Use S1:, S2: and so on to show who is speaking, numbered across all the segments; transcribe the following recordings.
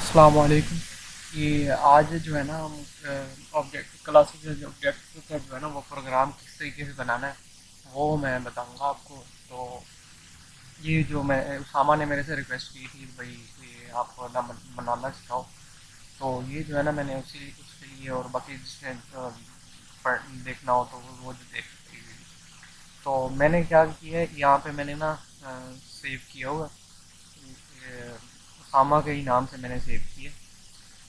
S1: अस्सलाम वालेकुम। ये आज जो है ना हम ऑब्जेक्ट क्लासिकल जो ऑब्जेक्ट का जो है ना वो प्रोग्राम किस तरीके से बनाना है वो मैं बताऊंगा आपको। तो ये जो मैं उसामा ने मेरे से रिक्वेस्ट की थी भाई ये आप ना बनाना सिखाओ। तो ये जो है ना मैंने उसी उसके लिए और बाकी जिसने देखना हो तो वो जो देख सकती है। तो मैंने क्या किया है यहाँ पे मैंने ना सेव किया हुआ ये उसामा के ही नाम से मैंने सेव किया।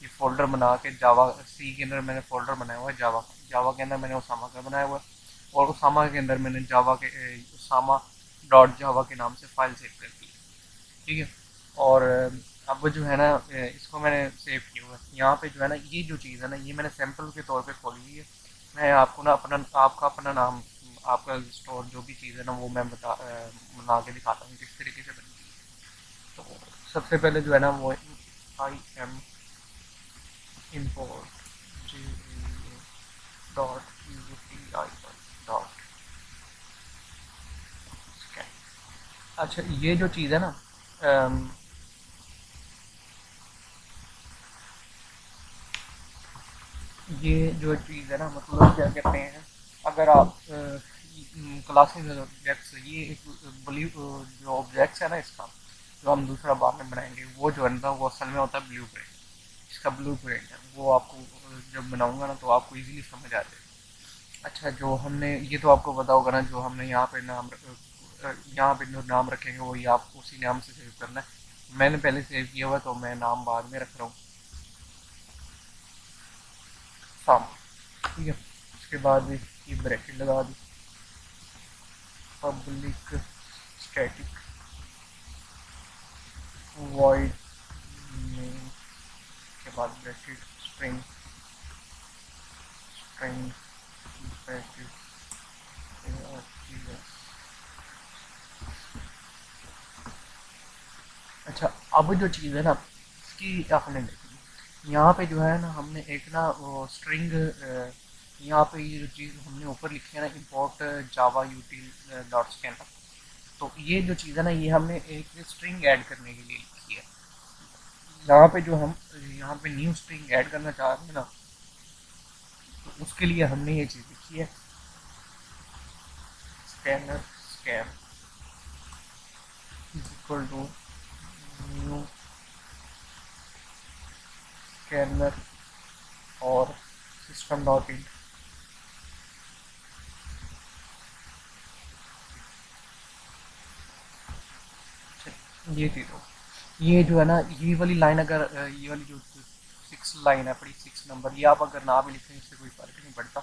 S1: ये फोल्डर बना के जावा सी के अंदर मैंने फोल्डर बनाया हुआ है जावा का। जावा के अंदर मैंने उसामा का बनाया हुआ है और उसामा के अंदर मैंने जावा के उसामा डॉट जावा के नाम से फाइल सेव कर दी है। ठीक है। और अब जो है ना इसको मैंने सेव किया हुआ है यहाँ पे जो है ना ये जो चीज़ है ना ये मैंने सैंपल के तौर पे खोली हुई है। मैं आपको ना अपना आपका अपना नाम आपका स्टोर जो भी चीज़ है ना वो मैं बना के दिखाता हूँ किस तरीके से बनती है। तो सबसे पहले जो है ना वो I am import dot util dot scan। अच्छा ये जो चीज़ है ना अम, ये जो चीज़ है ना मतलब क्या कहते हैं अगर आप क्लासेस ऑब्जेक्ट्स ये एक ब्लू जो ऑब्जेक्ट्स है ना इसका जो हम दूसरा बाद में बनाएंगे वो जो है ना वो असल में होता है ब्लू प्रिंट। इसका ब्लू प्रिंट है वो आपको जब बनाऊंगा ना तो आपको इजीली समझ आ जाएगा। अच्छा जो हमने ये तो आपको पता होगा ना जो हमने यहाँ पे यहाँ पे जो नाम रखेंगे वही आप उसी नाम से सेव करना है। मैंने पहले सेव किया हुआ तो मैं नाम बाद में रख रहा हूँ साम। ठीक है। उसके बाद इसकी ब्रैकेट लगा दी पब्लिक स्टैटिक वॉइड नेम के बाद ब्रैकेट स्ट्रिंग स्ट्रिंग ब्रैकेट अच्छा अब जो चीज़ है ना इसकी आपने देखी यहाँ पे जो है ना हमने एक ना वो स्ट्रिंग यहाँ पे ये जो चीज़ हमने ऊपर लिखी है ना इम्पोर्ट जावा यूटिल डॉट स्कैनर। तो ये जो चीज़ है ना ये हमने एक स्ट्रिंग ऐड करने के लिए लिखी है। यहाँ पे जो हम यहाँ पे न्यू स्ट्रिंग ऐड करना चाह रहे हैं ना तो उसके लिए हमने ये चीज़ लिखी है scanner scan is equal to new scanner और सिस्टम डॉट इन। ये चीज़ हो ये जो है ना ये वाली लाइन अगर ये वाली जो सिक्स लाइन है अपनी सिक्स नंबर ये आप अगर ना भी लिखें इससे कोई फर्क नहीं पड़ता।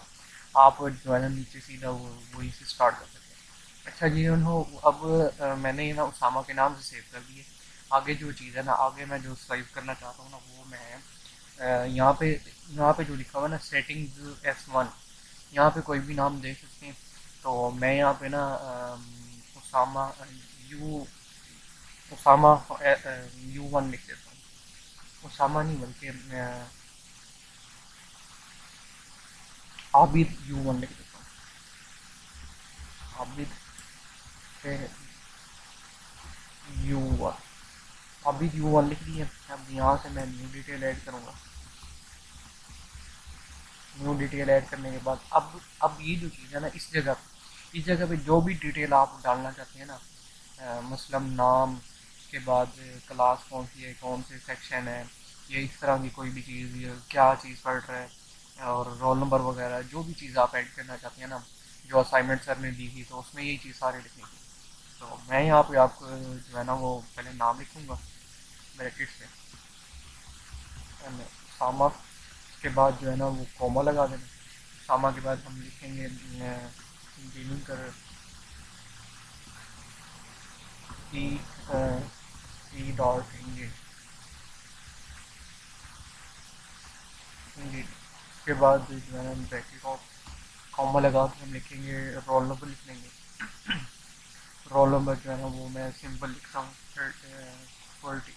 S1: आप जो है ना नीचे सीधा वही से स्टार्ट कर सकते हैं। अच्छा जी उन्हों अब मैंने ये ना उसामा के नाम से सेव कर दिए। आगे जो चीज़ है ना आगे मैं जो सेव करना चाहता हूँ ना वो मैं यहाँ पे जो लिखा हुआ है ना सेटिंग्स S1 यहाँ पे कोई भी नाम दे सकते हैं। तो मैं यहाँ पे ना उसामा यू उसामा U1 लिख देता हूँ। उसामा नहीं बल्कि मैं आबिद U1 लिख देता हूँ। आबिद U1 आबिद U1 लिख दिया। अब यहाँ से मैं न्यू डिटेल ऐड करूँगा। न्यू डिटेल ऐड करने के बाद अब ये जो चीज़ है ना इस जगह पे जो भी डिटेल आप डालना चाहते हैं ना मसलन नाम उसके बाद क्लास कौन सी है कौन से सेक्शन है या इस तरह की कोई भी चीज़ या क्या चीज़ पढ़ रहा है और रोल नंबर वगैरह जो भी चीज़ आप ऐड करना चाहते हैं ना जो असाइनमेंट सर ने दी थी तो उसमें यही चीज़ सारी लिखनी थी। तो मैं यहाँ पे आपको जो है ना वो पहले नाम लिखूँगा ब्रैकेट से सामा। उसके बाद जो है ना वो कॉमा लगा देना। सामा के बाद हम लिखेंगे गेमिंग कर ई ई डॉट इंडियन इंडियन। उसके बाद जो है ना ब्रैकेट ऑफ कॉमा लगा के हम लिखेंगे रोल नंबर लिख लेंगे। रोल नंबर जो है ना वो मैं सिंपल लिखता हूँ 40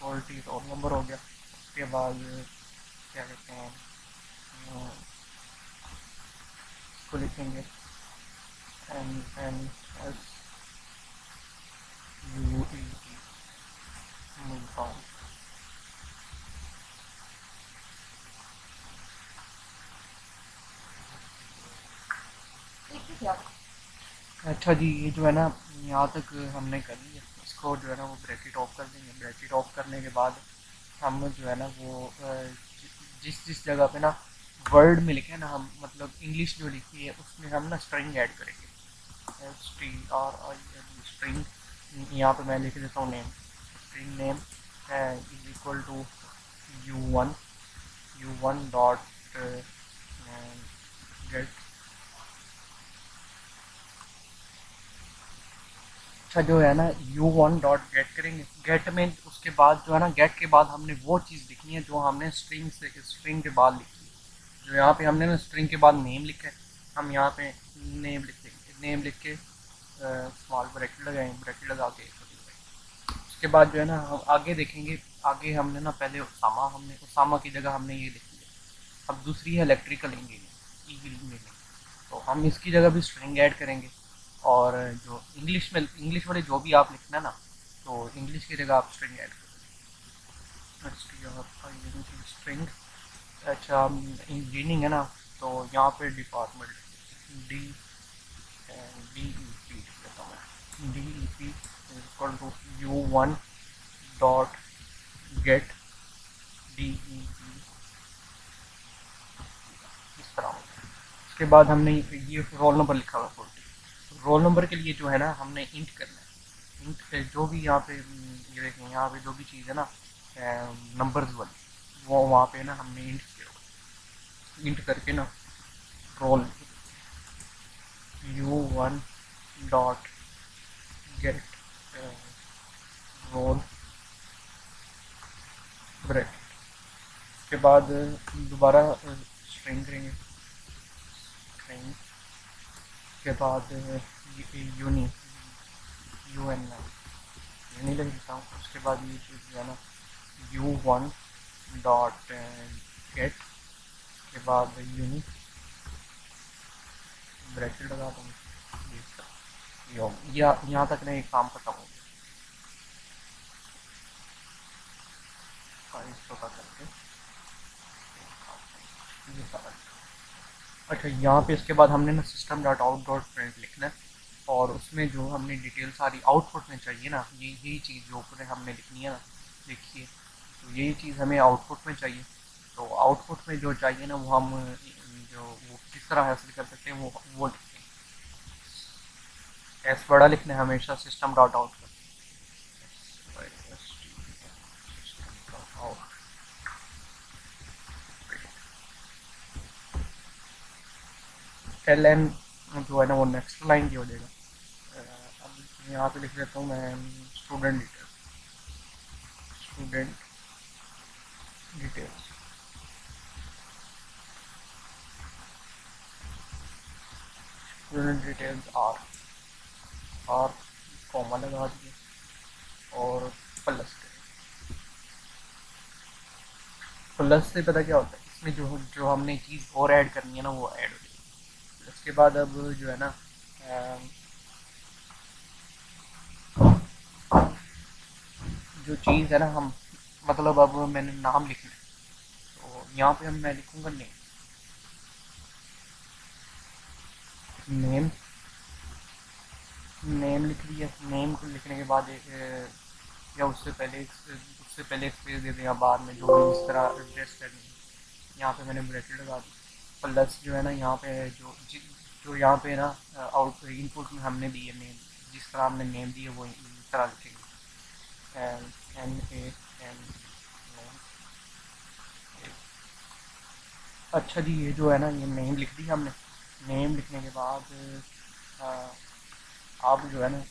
S1: 40 रोल नंबर हो गया। उसके बाद क्या कहते हैं इसको लिखेंगे N N S U E T Multan. अच्छा जी, ये जो है ना, यहाँ तक हमने कर लिया। इसको जो है ना वो ब्रैकेट ऑफ कर देंगे। ब्रैकेट ऑफ करने के बाद हम जो है ना वो जिस जिस जगह पे ना वर्ड में लिखे हैं ना, हम मतलब इंग्लिश जो लिखी है उसमें हम ना स्ट्रिंग ऐड करेंगे। STRING string. यहाँ पे मैं लिख देता हूँ name. String name is equal to U1 dot get. अच्छा जो है ना U1 डॉट गेट करेंगे। गेट में उसके बाद जो है ना, गेट के बाद हमने वो चीज़ लिखनी है जो हमने स्ट्रिंग के बाद लिखी है। जो यहाँ पे हमने ना स्ट्रिंग के बाद नेम लिखा है, हम यहाँ पे नेम लिख देंगे। नेम लिख के स्मॉल ब्रैकेट लगाएंगे। ब्रैकेट लगा के उसके बाद जो है ना हम आगे देखेंगे। आगे हमने ना पहले उसामा की जगह हमने ये लिखी है। अब दूसरी है इलेक्ट्रिकल इंजीनियरिंग। तो हम इसकी जगह भी स्ट्रिंग ऐड करेंगे। और जो इंग्लिश वाले जो भी आप लिखना ना, तो इंग्लिश की जगह आप स्ट्रिंग ऐड करेंगे। स्ट्रिंग। अच्छा इंजीनियरिंग है ना, तो यहाँ पे डिपार्टमेंट DEP लिखता हूँ मैं। DEP equal to U1 dot get DEP, इस तरह। उसके बाद हमने ये रोल नंबर लिखा हुआ है 40। रोल नंबर के लिए जो है ना हमने इंट करना है। इंट जो भी यहाँ पे ये देखें, यहाँ पे जो भी चीज़ है ना नंबर्स वाली, वो वहाँ पे ना हमने इंट किया हुआ। इंट करके ना roll U1 dot get roll break. उसके बाद दोबारा स्ट्रिंग करेंगे। स्ट्रिंग के बाद यूनी यूनी लिख देता हूँ। उसके बाद ये चीज़ जो है ना U1 डॉट गेट के बाद यूनी ब्रैकेट लगा दूँगी। यहाँ तक ना एक काम खत्म हो गया। इसको करके ये सारा। अच्छा यहाँ पे इसके बाद हमने ना system dot out dot print लिखना है। और उसमें जो हमने डिटेल सारी आउटपुट में चाहिए ना, यही चीज़ जो ऊपर हमने लिखनी है ना, देखिए, तो यही चीज़ हमें आउटपुट में चाहिए। तो आउटपुट में जो चाहिए ना वो हम जो वो किस तरह हासिल कर सकते हैं वो लिखते हैं। एस बड़ा लिखना है हमेशा सिस्टम डॉट आउट का। LN जो है ना वो नेक्स्ट लाइन की हो जाएगा। अब यहाँ पे लिख देता हूँ मैं student details. Student details R comma लगा दिए और प्लस करें। प्लस से पता क्या होता है, इसमें जो जो हमने चीज़ और ऐड करनी है ना वो ऐड हो जाएगी। उसके बाद अब जो है ना जो चीज़ है ना हम मतलब अब मैंने नाम लिखना है। तो यहाँ पे मैं लिखूँगा नेम। नेम लिख दिया। नेम को लिखने के बाद या उससे पहले स्पेस दे दें या बाद में जो भी इस तरह एड्रेस करनी है। यहाँ पे मैंने ब्रैकेट लगा दी। प्लस जो है ना यहाँ पे जो यहाँ पे ना आउट इनपुट में हमने दिए नेम, जिस तरह हमने नेम दिए वो इस तरह लिखेंगे। NAM। अच्छा जी, ये जो है ना ये नेम लिख दी हमने। नेम लिखने के बाद आप जो है ना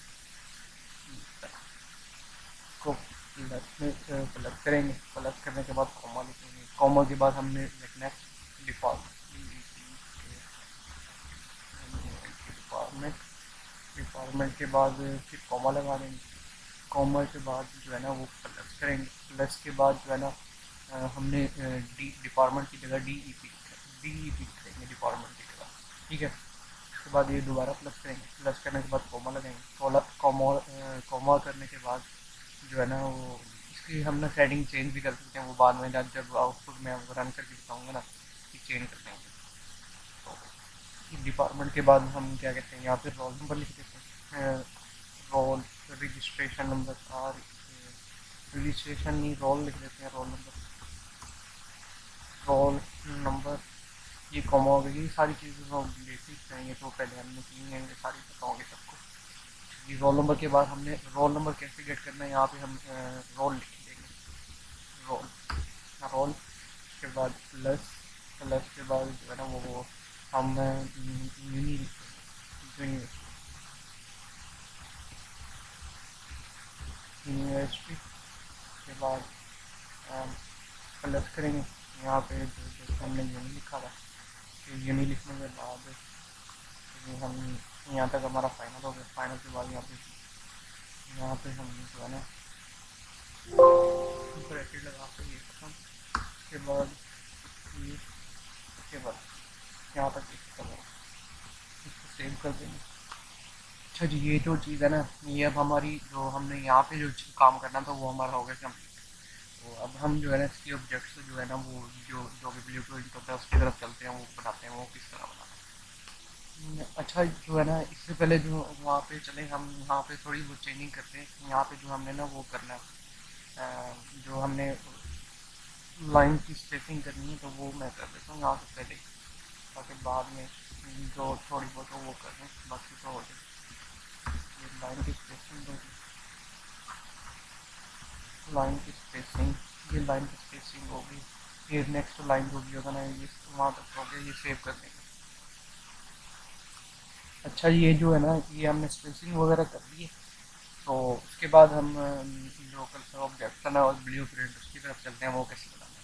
S1: को प्लस करेंगे। प्लस करने के बाद कॉमा लिखेंगे। कॉमा के बाद हमने लिखना है डिपार्टमेंट। डिपार्टमेंट के बाद फिर कॉमा लगा देंगे। कॉमा के बाद जो है ना वो प्लस करेंगे। प्लस के बाद जो है ना हमने डिपार्टमेंट की जगह DEP लिखेंगे डिपार्टमेंट की जगह। ठीक है। उसके बाद ये दोबारा प्लस करेंगे। प्लस करने के बाद कॉमा लगाएंगे। कॉमा करने के बाद जो है ना वो इसकी हम ना सेटिंग चेंज भी कर सकते हैं। वो बाद में जब आउटपुट में हम रन करके दिखाऊंगा ना कि चेंज कर देंगे। तो डिपार्टमेंट के बाद हम क्या कहते हैं, यहाँ पे रोल नंबर लिख देते हैं। रोल, रजिस्ट्रेशन नंबर, और रजिस्ट्रेशन नहीं, रोल लिख देते हैं, रोल नंबर, रोल नंबर। ये कॉमा हो गई, ये सारी चीज़ें तो बेसिक हैं, ये तो पहले हमने की हैं, ये सारी पता होंगे सबको। ये रोल नंबर के बाद हमने रोल नंबर कैसे गेट करना है, यहाँ पे हम रोल लिख देंगे, रोल, रोल के बाद प्लस, प्लस के बाद जो है ना वो हम यूनी लिख देंगे, यूनिवर्सिटी के बाद प्लस करेंगे यहाँ पे जो हमने यूनी लिखा था, तो यूनी लिखने के बाद ये हम यहाँ तक हमारा फाइनल हो गया। फाइनल के बाद यहाँ पे हम जो है ना ब्रैकेट लगा के ये खत्म, उसके बाद ये, उसके बाद यहाँ तक ये खत्म हो, इसको सेव कर देंगे। अच्छा जी, ये जो चीज़ है ना, ये अब हमारी जो हमने यहाँ पे जो काम करना था वो हमारा हो गया कंप्लीट। तो अब हम जो है ना इसके ऑब्जेक्ट्स जो है ना वो जो जो भी ब्लू प्रिंट होता है उसकी तरफ चलते हैं, वो बनाते हैं, वो किस तरह बनाते हैं। अच्छा, जो है ना इससे पहले जो वहाँ पे चले, हम यहाँ पे थोड़ी वो चेंजिंग करते हैं। यहाँ पे जो हमने ना वो करना है, जो हमने लाइन की स्पेसिंग करनी है, तो वो मैं कर देता हूँ यहाँ से पहले, ताकि बाद में जो थोड़ी बहुत वो कर दें, बाकी तो हो जाए। ये लाइन की स्पेसिंग होगी, लाइन की स्पेसिंग, ये लाइन की स्पेसिंग होगी। ये नेक्स्ट लाइन जो भी होगा ना, ये वहाँ तक हो गया, ये सेव कर देंगे। अच्छा, ये जो है ना ये हमने स्पेसिंग वगैरह कर ली है, तो उसके बाद हम लोकल ऑब्जेक्ट है ना और ब्लू प्रिंट उसकी तरफ चलते हैं, वो कैसे बनाना है।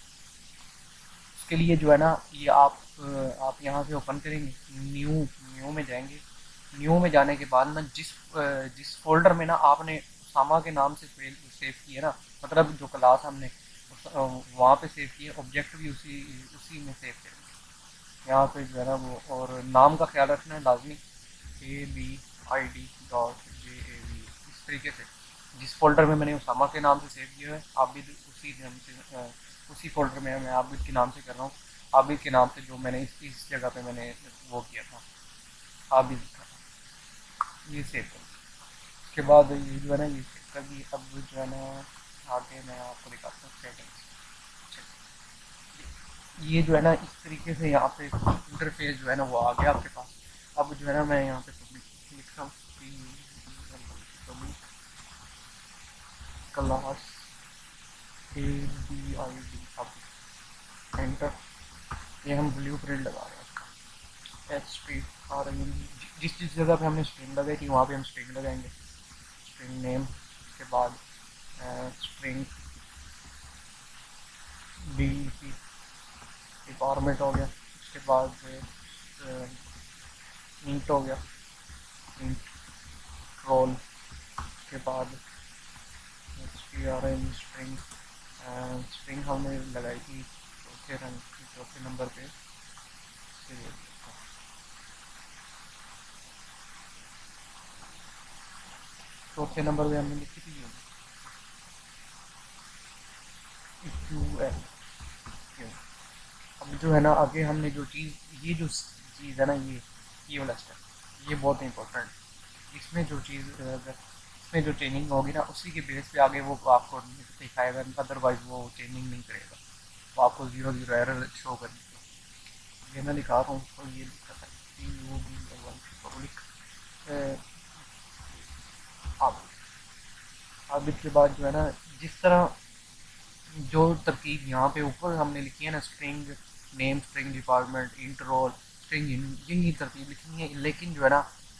S1: उसके लिए जो है ना ये आप यहाँ से ओपन करेंगे, न्यू, न्यू में जाएंगे। न्यू में जाने के बाद ना जिस फोल्डर में ना आपने उसामा के नाम से सेव किया ना, मतलब जो क्लास हमने वहाँ पे सेव किया, ऑब्जेक्ट भी उसी उसी में सेव करेंगे। यहाँ पे जो है ना वो, और नाम का ख्याल रखना है लाजमी, ABID.JAV, इस तरीके से जिस फोल्डर में मैंने उसामा के नाम से सेव किया है, आप भी उसी नाम से उसी फोल्डर में मैं आबिद के नाम से कर रहा हूँ। आबिद के नाम से जो मैंने इस जगह पे मैंने वो किया था, आबिद लिखा था, ये सेव कर। उसके बाद ये जो है ना ये सेव कर दिए। अब जो है ना आगे मैं आपको दिखाता हूँ सेटिंग्स। ये जो है ना इस तरीके से यहाँ पे इंटरफेस जो है ना वो आ गया आपके पास। अब जो है ना मैं यहाँ पे पब्लिक लिखता हूँ, पब्लिक क्लास ABID, अब एंटर। ये हम ब्लू प्रिंट लगा रहे हैं उसका, एच स्ट्रीट आ रही है, जिस जिस जगह पे हमने स्ट्रिंग लगाई थी वहाँ पे हम स्ट्रिंग लगाएंगे, स्ट्रिंग नेम, उसके बाद स्ट्रिंग डी डिपार्टमेंट हो गया, उसके बाद नीट हो गया, नीट रोल, उसके बाद स्ट्रिंग, स्ट्रिंग हमने लगाई थी चौथे नंबर पे, चौथे नंबर पे हमने लिखी थी QL। अब जो है ना आगे हमने जो चीज़, ये जो चीज़ है ना ये वाला स्टेप, ये बहुत इंपॉर्टेंट। इसमें जो चीज़ इसमें जो ट्रेनिंग होगी ना उसी के बेस पे आगे वो आपको दिखाएगा, अदरवाइज वो ट्रेनिंग नहीं करेगा, वो आपको 0 0 एरर शो कर देगा। ये मैं दिखा रहा हूँ, तो ये लिखा था पब्लिक अब इसके बाद जो है ना जिस तरह जो तरकीब यहाँ पे ऊपर हमने लिखी है ना, string name, string department, int roll, string ये तरतीब लिखनी है। लेकिन जो है ना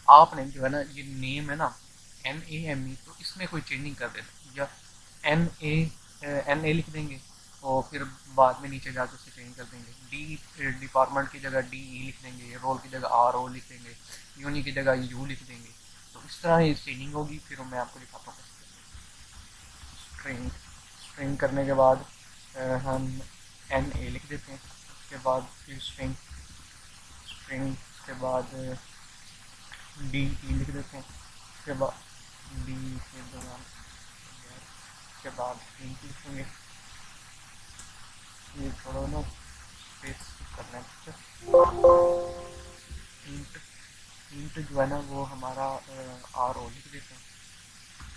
S1: आपने जो है ना ये नेम है ना NAME, तो इसमें कोई चेंजिंग कर देना, या NA लिख देंगे, और फिर बाद में नीचे जाकर उसे चेंज कर देंगे। डी डिपार्टमेंट की जगह DE लिख देंगे, रोल की जगह RO लिख देंगे, यूनी की जगह U लिख देंगे। तो इस तरह ये चेंजिंग होगी, फिर मैं आपको दिखाता हूँ। स्ट्रिंग, स्ट्रिंग करने के बाद हम NA लिख देते हैं, उसके बाद फिर स्ट्रिंग, स्ट्रिंग के बाद DE लिख देते हैं, उसके बाद डी के दौरान, उसके बाद इंट लिखेंगे। ये थोड़ा ना स्पेस करना है, इंट इंट जो है ना वो हमारा आर ओ लिख देते हैं।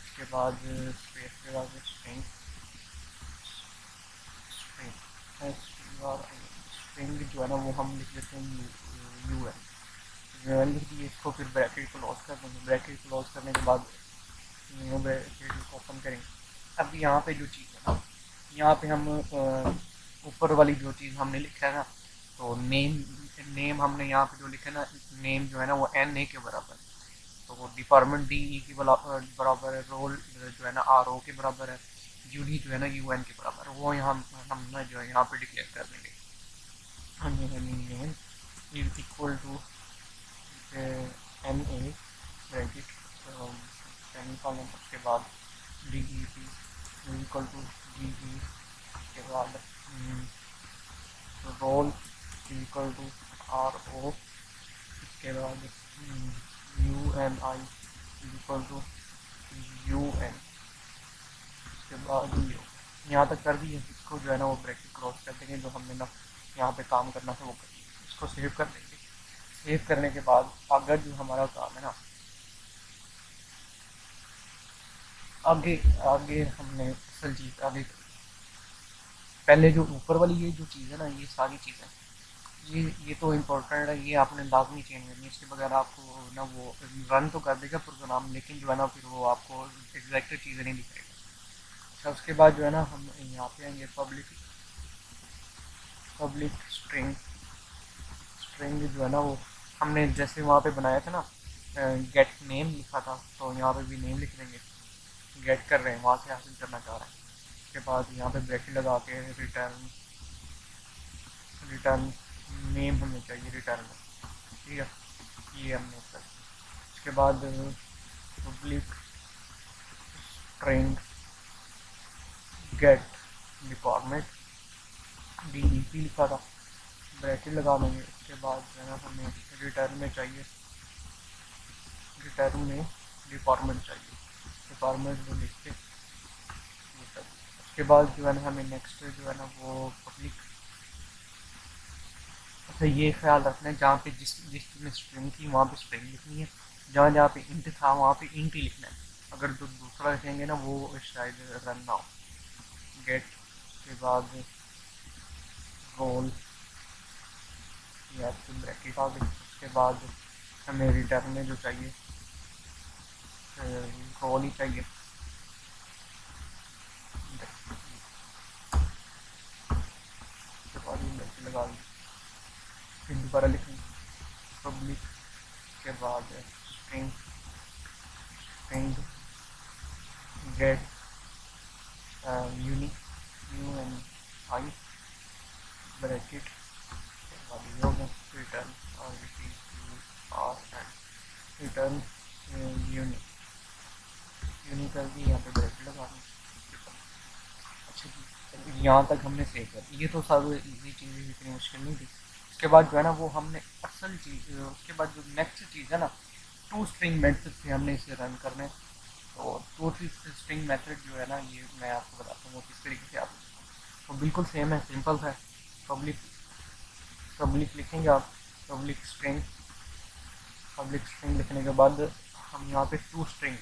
S1: उसके बाद स्पेस के बाद स्ट्रिंग स्ट्रिंग जो है ना वो हम लिख देते हैं यू एन लिख दिए इसको, फिर ब्रैकेट क्लोज कर देंगे। ब्रैकेट क्लोज करने के बाद न्यू ब्रैकेट ओपन करेंगे। अब यहाँ पे जो चीज़ है ना, यहाँ पे हम ऊपर वाली जो चीज़ हमने लिखा है ना, तो नेम नेम हमने यहाँ पे जो लिखा है ना, नेम जो है ना वो एन ए के बराबर है। तो डिपार्टमेंट डी ई के बराबर है, रोल जो है ना आर ओ के बराबर है, यूनी जो है ना यू एन के बराबर है। वो यहाँ हम ना जो है यहाँ पे डिक्लेयर कर देंगे। Name is equal to N A bracket semicolon, उसके बाद D E P equal to D E, उसके बाद roll equal to R O, उसके बाद U N I equal to U N, उसके बाद यू। यहाँ तक कर दिए। इसको जो है ना वो ब्रैकेट क्रॉस कर देंगे, जो हमने ना यहाँ पे काम करना था वो कर दिया। इसको सेव कर देंगे। सेव करने के बाद अगर जो हमारा काम है ना, आगे आगे हमने असल चीज़ आगे, पहले जो ऊपर वाली ये जो चीज़ है ना, ये सारी चीज़ें ये तो इम्पोर्टेंट है, ये आपने लाजमी चेंज करनी है। इसके बगैर आपको ना वो रन तो कर देगा प्रोग्राम, लेकिन जो है ना फिर वो आपको एग्जैक्ट चीज़ें नहीं दिखाएगा। अच्छा, उसके बाद जो है ना हम यहाँ पे आएंगे पब्लिक स्ट्रिंग। स्ट्रिंग जो है ना वो हमने जैसे वहाँ पे बनाया था ना, गेट नेम लिखा था, तो यहाँ पे भी नेम लिख देंगे। गेट कर रहे हैं, वहाँ से हासिल करना चाह रहे हैं। उसके बाद यहाँ पे ब्रैकेट लगा के रिटर्न रिटर्न नेम हमें चाहिए रिटर्न में, ठीक है, ये हमने कर दिया। उसके बाद public string get department D E P लिखा था, ब्रैकेट लगा देंगे। उसके बाद जो है ना हमें रिटर्न में चाहिए, रिटर्न में डिपार्टमेंट चाहिए, डिपार्टमेंट में लिख के ये कर दिया। उसके बाद जो है ना हमें नेक्स्ट जो है ना वो पब्लिक, अच्छा ये ख्याल रखना है जहाँ पे जिस जिस में स्ट्रिंग थी वहाँ पे स्ट्रिंग लिखनी है, जहाँ जहाँ पे इंट था वहाँ पे इंट ही लिखना है। अगर जो दूसरा लिखेंगे ना वो शायद रन ना हो। गेट के बाद रोल या फिर ब्रैकेट आ गई। उसके बाद हमें रिटर्न में जो चाहिए रोल ही चाहिए। उसके बाद ये ब्रैकेट लगा दी, फिर दोबारा लिखेंगे पब्लिक के बाद string string get unique U N I bracket के बाद ये होगा रिटर्न और रिटर्न यूनिक यूनिक कर दी, यहाँ पे ब्रैकेट लगा दी। अच्छा जी, यहाँ तक हमने सेव कर दी। ये तो सारी इजी चीज़ें, इतनी मुश्किल नहीं थी। उसके बाद जो है ना वो हमने असल चीज़, उसके बाद जो नेक्स्ट चीज़ है ना, टू स्ट्रिंग मेथड से हमने इसे रन करना है। तो टू स्ट्रिंग मेथड जो है ना ये मैं आपको बताता हूँ किस तरीके से आप, तो बिल्कुल सेम है, सिंपल सा है। पब्लिक पब्लिक लिखेंगे आप, पब्लिक स्ट्रिंग, पब्लिक स्ट्रिंग लिखने के बाद हम यहाँ पे टू स्ट्रिंग,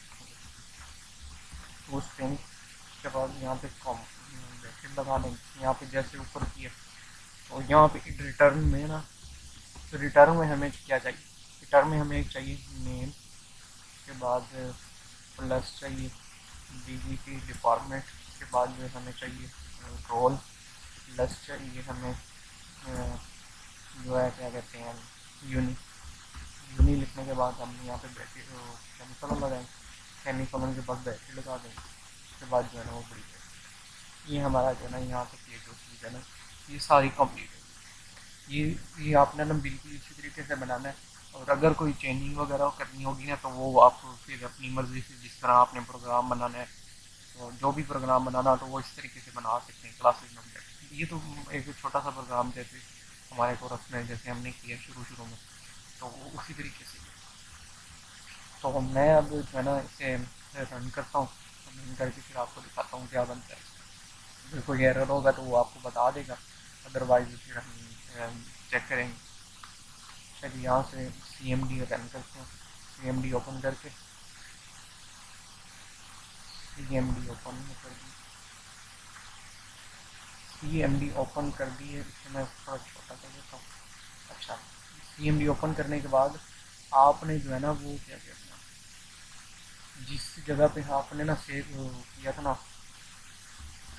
S1: टू स्ट्रिंग के बाद यहाँ पे कॉम ब्रैकेट लगा देंगे, यहाँ पे जैसे ऊपर किया। तो यहाँ पे रिटर्न में ना, तो रिटर्न में हमें क्या चाहिए, रिटर्न में हमें चाहिए नेम के बाद प्लस चाहिए डीजीपी डिपार्टमेंट के बाद जो हमें चाहिए रोल, प्लस चाहिए हमें जो है क्या कहते हैं यूनी। यूनी लिखने के बाद हम यहाँ पे ब्रैकेट सेमीकोलन लगाएंगे, सेमीकोलन के बाद ब्रैकेट लगा देंगे। उसके बाद जो है ना वो बड़ी है। ये हमारा जो है ना यहाँ तक ये जो चीज़ है ना ये सारी कंप्लीट है। ये आपने ना बिल्कुल इसी तरीके से बनाना है। और अगर कोई चेंजिंग वगैरह करनी होगी ना तो वो आप फिर अपनी मर्ज़ी से जिस तरह आपने प्रोग्राम बनाना है, तो जो भी प्रोग्राम बनाना तो वो इस तरीके से बना सकते हैं क्लासेस में। ये तो एक छोटा सा प्रोग्राम जैसे हमारे कोर्स में जैसे हमने किया शुरू शुरू में, तो वो उसी तरीके से। तो मैं अब जो है ना इसे रन करता हूँ, रन करके फिर आपको दिखाता हूँ क्या बनता है। अगर कोई एरर होगा तो वो आपको बता देगा, अदरवाइज फिर हम चेक करेंगे। चलिए यहाँ से CMD रन करते हैं। CMD ओपन करके CMD ओपन कर दी। CMD ओपन कर दिए, इसे मैं थोड़ा छोटा कर देता हूँ। अच्छा, CMD ओपन करने के बाद आपने जो है ना वो क्या कहते हैं, जिस जगह पे आपने ना सेव किया था ना,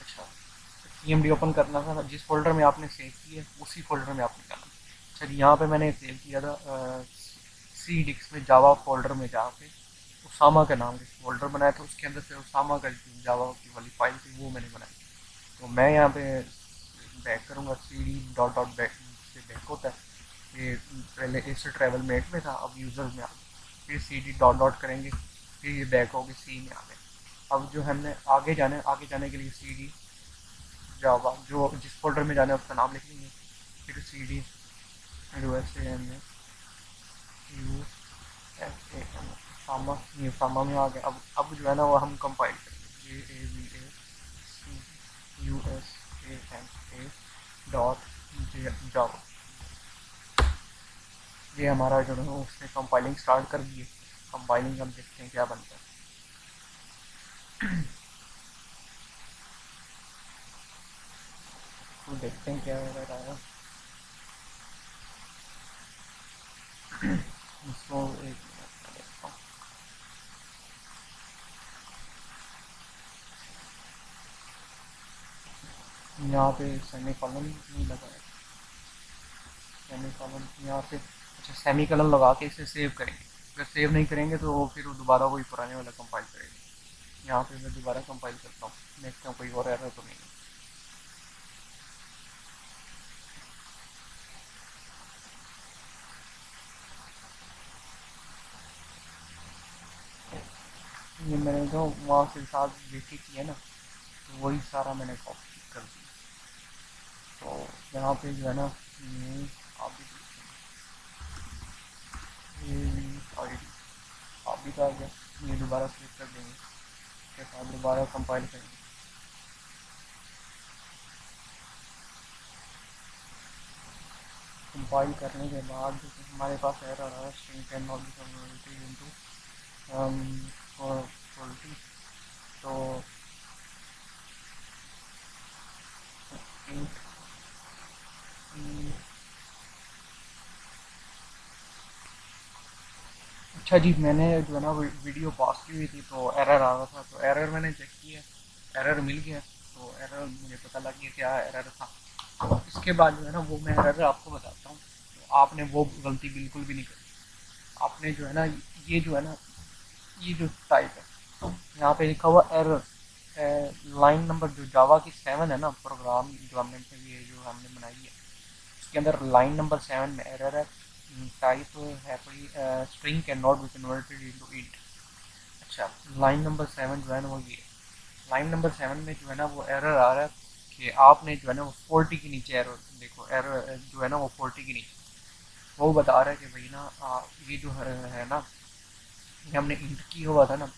S1: अच्छा, CMD ओपन करना था, जिस फोल्डर में आपने सेव किया उसी फोल्डर में आपने करना। अच्छा जी, यहाँ पे मैंने सेव किया था सी डिस्क में जावा फोल्डर में जाके उसामा के नाम के फोल्डर बनाया था, उसके अंदर से उसामा का जावा की वाली फाइल थी वो मैंने बनाई। तो मैं यहाँ पे बैक करूँगा, CD डॉट बैक से बैक होता है। ये पहले इस ट्रैवल मेट में था, अब यूज़र में आ गया। फिर CD डॉट करेंगे, फिर ये बैक होगी सी में आ गए। अब जो हमने आगे जाना है, आगे जाने के लिए CD जावा जो जिस फोल्डर में जाना है उसका नाम लिख लेंगे। फिर CD USAM USAM सामा, ये सामा में आ गया। अब जो है ना वो हम कंपाइल करेंगे, JAVA डॉट जावा। ये हमारा जो है उसने कंपाइलिंग स्टार्ट कर दी है। कंपाइलिंग हम देखते हैं क्या बनता है। तो देखते हैं क्या हो रहा है। इसको एक मिनट में देखता हूँ। यहाँ पे सेमी कॉलम नहीं लगा है, सेमी कॉलम यहाँ पे। अच्छा, सेमी कॉलम लगा के इसे सेव करेंगे। अगर सेव नहीं करेंगे तो फिर वो दोबारा वही पुराने वाला कंपाइल करेगा। यहाँ पे मैं दोबारा कंपाइल करता हूँ, देखता हूँ कोई और एरर तो नहीं है। ये मैंने जो वहाँ से साथ देखी थी है ना, तो वही सारा मैंने कॉपी कर दिया। तो यहाँ पे जो है ना ये आप भी आई डी आप भी आ गया। ये दोबारा सेव कर देंगे, उसके बाद दोबारा कंपाइल करेंगे। कंपाइल करने के बाद हमारे पास एरर आ रहा है, string can not be converted into quality. तो int की, अच्छा जी, मैंने जो है ना वीडियो पॉज की हुई थी तो एरर आ रहा था, तो एरर मैंने चेक किया, एरर मिल गया। तो एरर मुझे पता लग गया क्या एरर था। तो इसके बाद जो है ना वो मैं एरर आपको बताता हूँ। तो आपने वो गलती बिल्कुल भी नहीं करी। आपने जो है ना ये जो है ना ये जो टाइप है, यहाँ पे लिखा हुआ एरर, लाइन नंबर जो जावा की 7 है ना, प्रोग्राम जो हमने ये जो हमने बनाई है उसके अंदर लाइन नंबर 7 में एरर है। टाइप है कोई string can not be converted into int. अच्छा, लाइन नंबर 7 जो है ना वो ये, लाइन नंबर 7 में जो है ना वो एरर आ रहा है कि आपने जो है ना वो 40 के नीचे एरर देखो, एरर जो है ना वो 40 के नीचे वो बता रहा है कि भाई ना ये जो है ना, ये हमने इंट की हुआ था ना,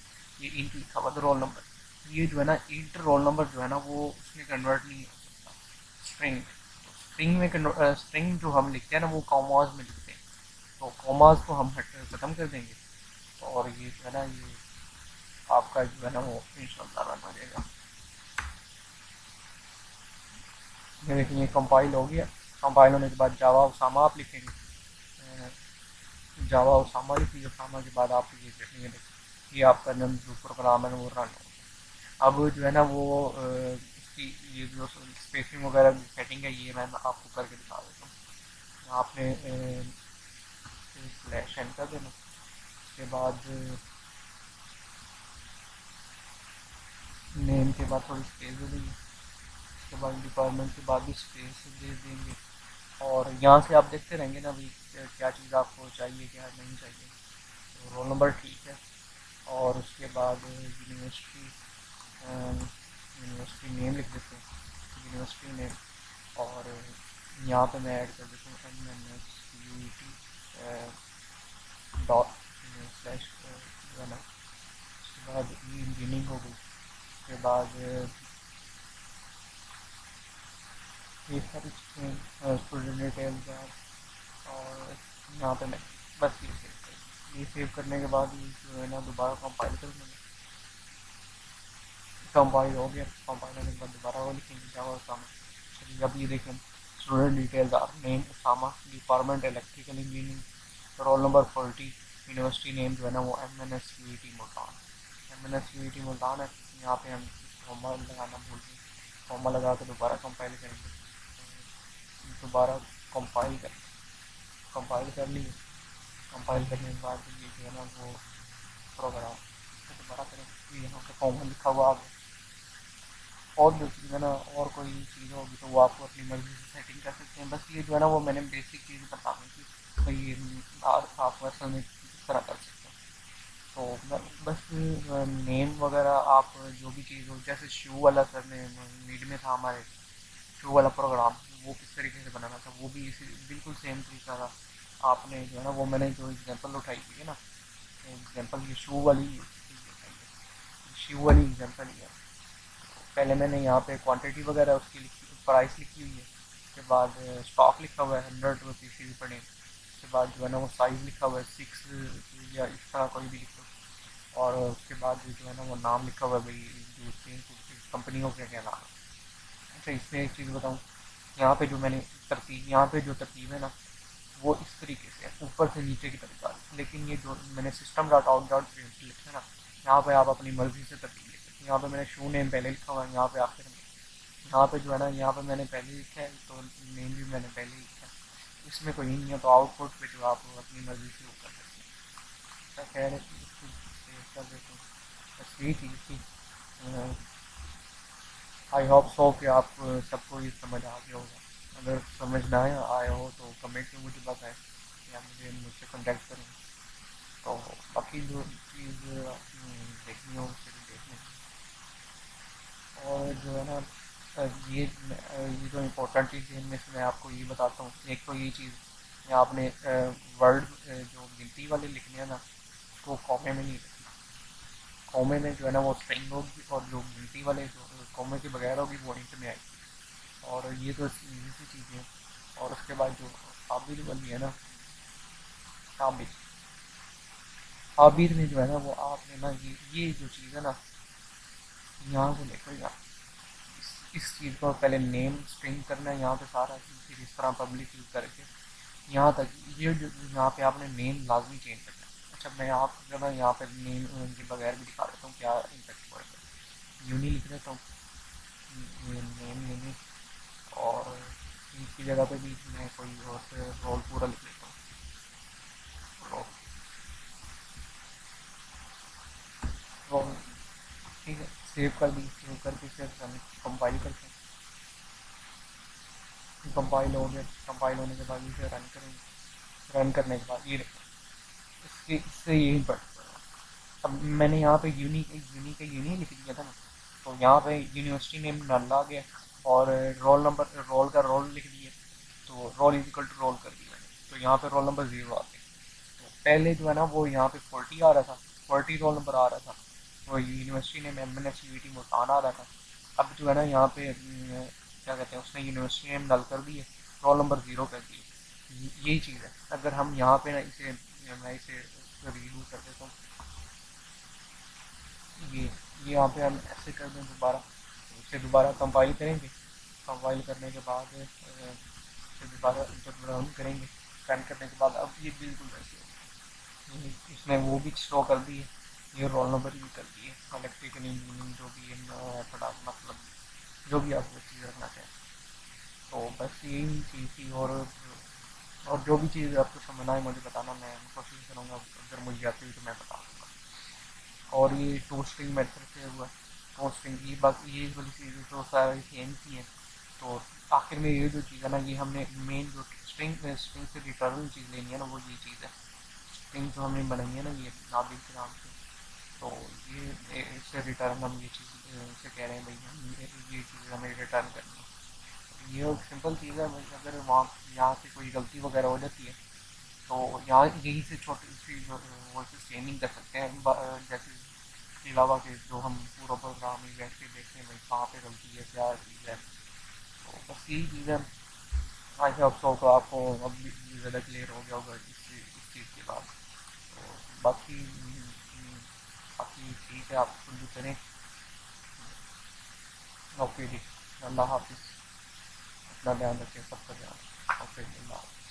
S1: ये इंट लिखा हुआ था रोल नंबर। ये जो है ना इंट रोल नंबर जो है ना वो उसमें कन्वर्ट नहीं हो सकता स्ट्रिंग। स्ट्रिंग में स्ट्रिंग जो हम लिखते हैं ना वो कॉमास में लिखते हैं। तो कॉमास को हम ख़त्म कर देंगे और ये जो है ना ये आपका जो है ना वो इंशाल्लाह रन हो जाएगा। ये देखिए ये कंपाइल हो गया। कंपाइल होने के बाद जावा उसामा आप लिखेंगे, जावा उसामा लिखिए। उसामा के बाद आप ये देखेंगे, ये आपका जो प्रोग्राम है वो रन हो। अब जो है ना वो इसकी ये जो स्पेसिंग वगैरह की सेटिंग है ये मैं आपको करके दिखा देता हूँ। आपने स्लैश एन कर देना, उसके बाद नेम के बाद थोड़ी स्पेस दे देंगे, उसके बाद डिपार्टमेंट के बाद भी स्पेस दे देंगे। और यहाँ से आप देखते रहेंगे ना भाई क्या चीज़ आपको चाहिए क्या नहीं चाहिए। तो रोल नंबर ठीक है, और उसके बाद यूनिवर्सिटी, यूनिवर्सिटी नेम लिख देते हैं, यूनिवर्सिटी नेम। और यहाँ पे मैं ऐड कर देता हूँ MNSUET डॉट स्लैश जो है ना। उसके बाद ये इंजीनियरिंग हो गई। उसके बाद ये सारी चीज़ें स्टूडेंट डिटेल्स हैं। और यहाँ पे मैं बस ये सेव करने के बाद ये जो है ना दोबारा कंपाइल कर लेंगे। कंपाइल हो गया, कंपाइल होने के बाद दोबारा वो लिखेंगे जावा उसामा। चलिए अब ये देखें, student details are name Usama, department electrical engineering, roll number 40, university name जो है ना वो MNSUET मुल्तान, MNSUET मुल्तान है। यहाँ पे हम कॉमा लगाना भूल गए, कॉमा लगा के दोबारा कंपाइल करेंगे। दोबारा कंपाइल कर कंपाइल कर लिए। कंपाइल करने के बाद ये जो है ना वो प्रोग्राम दोबारा करें, तो यहाँ पे कॉमन लिखा हुआ आ गया। और जो चीज़ है ना, और कोई चीज़ होगी तो वो आपको अपनी मर्ज़ी से सेटिंग कर सकते हैं। बस ये जो है ना वो मैंने बेसिक चीज़ बता दी थी भाई, ये आप असल में किस तरह कर सकते हैं। तो बस नेम वगैरह आप जो भी चीज़ हो, जैसे शू वाला सर ने नीड में था हमारे, शू वाला प्रोग्राम वो किस तरीके से बनाना था वो भी इसी बिल्कुल सेम तरीका था। आपने जो है ना वो मैंने जो एग्जांपल उठाई थी ना, एग्जांपल ये शू वाली एग्जांपल ही है। पहले मैंने यहाँ पे क्वांटिटी वगैरह उसकी लिखी, प्राइस लिखी हुई है। उसके बाद स्टॉक लिखा हुआ है 100 रुपीज़ पड़े। उसके बाद जो है ना वो साइज़ लिखा हुआ है 6 या इस तरह कोई भी लिखो। और उसके बाद जो है ना वो नाम लिखा हुआ है भाई, जो तीन कंपनियों के क्या नाम है। अच्छा इसमें एक चीज़ बताऊँ, यहाँ पे जो मैंने तरतीब, यहाँ पे जो तरतीब है ना वो इस तरीके से है, ऊपर से नीचे की तरफ आ रही है। लेकिन ये जो मैंने system dot out dot print लिखा है ना, यहाँ पे आप अपनी मर्जी से तरतीब लिख सकते हैं। यहाँ पे मैंने शू नेम पहले लिखा हुआ है, यहाँ पे आखिर में, यहाँ पे जो है ना यहाँ पे मैंने पहले लिखा है तो नेम भी मैंने पहले लिखा है। इसमें कोई नहीं है, तो आउटपुट पे जो आप अपनी मर्जी से वो कर सकते हैं। क्या कह रहे थे इसको सेव कर देते हैं। बस यही चीज़ थी। आई होप सो कि आप सबको ये समझ आ गया होगा। अगर समझ ना आया हो तो कमेंट में मुझे बताएं या मुझसे कॉन्टेक्ट करें। तो बाकी जो चीज़ देखनी हो उसे भी देख लें। और जो है ना ये जो इम्पोर्टेंट चीज़ है इनमें से मैं आपको ये बताता हूँ। एक तो ये चीज़ या आपने वर्ड जो गिनती वाले लिखने हैं ना उसको कॉमे में नहीं लिखना। कॉमे में जो है ना वो स्ट्रिंग होगी, और जो गिनती वाले जो कॉमे के बगैर होगी वो इंट में आएगी। और ये तो इजी सी चीज़ें हैं। और उसके बाद जो आबिद वाली है ना, आबिद, आबिद में जो है ना वो आपने ना ये जो चीज़ है ना यहाँ से लेकर यहाँ इस चीज़ को पहले नेम स्ट्रिंग करना है यहाँ पे सारा, फिर इस तरह पब्लिक यूज़ करके यहाँ तक ये जो यहाँ पे आपने नेम लाजमी चेंज करना है। अच्छा मैं आप जो ना यहाँ पे नेम के बगैर भी दिखा देता हूँ क्या इम्पेक्ट पड़ेगा। यूनी लिख देता हूँ, नेम यूनी, और इसकी जगह पे भी मैं कोई और रोल पूरा लिख लेता हूँ, रोल। ठीक है, सेव कर दी, सेव करके फिर कंपाइल करके, कंपाइल हो गया। कंपाइल होने के बाद इसे रन करेंगे। रन करने के बाद ये इससे यही बढ़। अब मैंने यहाँ पे यूनी लिख दिया था ना, तो यहाँ पे यूनिवर्सिटी नेम नल आ गया, और रोल नंबर रोल का रोल लिख दिया, तो roll is equal to roll कर दिया मैंने, तो यहाँ पे रोल नंबर 0 आ गया। तो पहले जो है ना वो यहाँ पे 40 आ रहा था, 40 रोल नंबर आ रहा था, वो यूनिवर्सिटी नेम MNSUET मुल्तान आ रहा था। अब जो है ना यहाँ पे क्या कहते हैं, उसने यूनिवर्सिटी नेम नल कर दिए, रोल नंबर 0 कर दिए। यही चीज़ है। अगर हम यहाँ पे ना इसे, मैं इसे रीडू कर देता हूँ, ये यहाँ पे हम ऐसे कर दें दोबारा, इसे दोबारा कंपाइल करेंगे। कंपाइल करने के बाद इसे दोबारा जब रन करेंगे, रन करने के बाद अब ये बिल्कुल वैसे होगा। इसने वो भी शो कर दी है, ये रोल नंबर भी कर दिए, इलेक्ट्रिकल इंजीनियरिंग जो भी है, थोड़ा मतलब जो भी आप चीज़ रखना चाहें। तो बस यही चीज़ थी। और जो भी चीज़ आपको समझना है मुझे बताना, मैं कोशिश करूँगा, अगर मुझे आती हुई तो मैं बता दूँगा। और ये टू स्ट्रिंग मेथड से हुआ, टू स्ट्रिंग ये बाकी ये वाली चीज़ें तो सारी सेम सी हैं। तो आखिर में ये जो चीज़ है ना, ये हमने मेन जो स्ट्रिंग से रिटर्न चीज़ लेनी है ना वो ये चीज़ है। स्ट्रिंग जो हमने बनाई है ना ये नाबिल के नाम से, तो ये इससे रिटर्न हम ये चीज़ से कह रहे हैं भाई हम ये चीज़ हमें रिटर्न करनी है। ये एक सिंपल चीज़ है भाई, अगर वहाँ यहाँ से कोई गलती वगैरह हो जाती है तो यहाँ यहीं से छोटी सी जो वो चेंजिंग कर सकते हैं। जैसे इसके अलावा कि जो हम पूरा प्रोग्राम ही बैठ के देखते हैं भाई कहाँ पे गलती है क्या चीज़ है। तो बस यही चीज़ है। आई होप सो तो आपको अब काफ़ी ज़्यादा क्लियर हो गया होगा इस चीज़ के बाद। तो बाकी बाकी ठीक है, आप खुद भी करें। ओके जी, अल्लाह हाफिज़। अपना ध्यान रखें, सबका ध्यान। ओके जी, अल्लाह हाफिज़।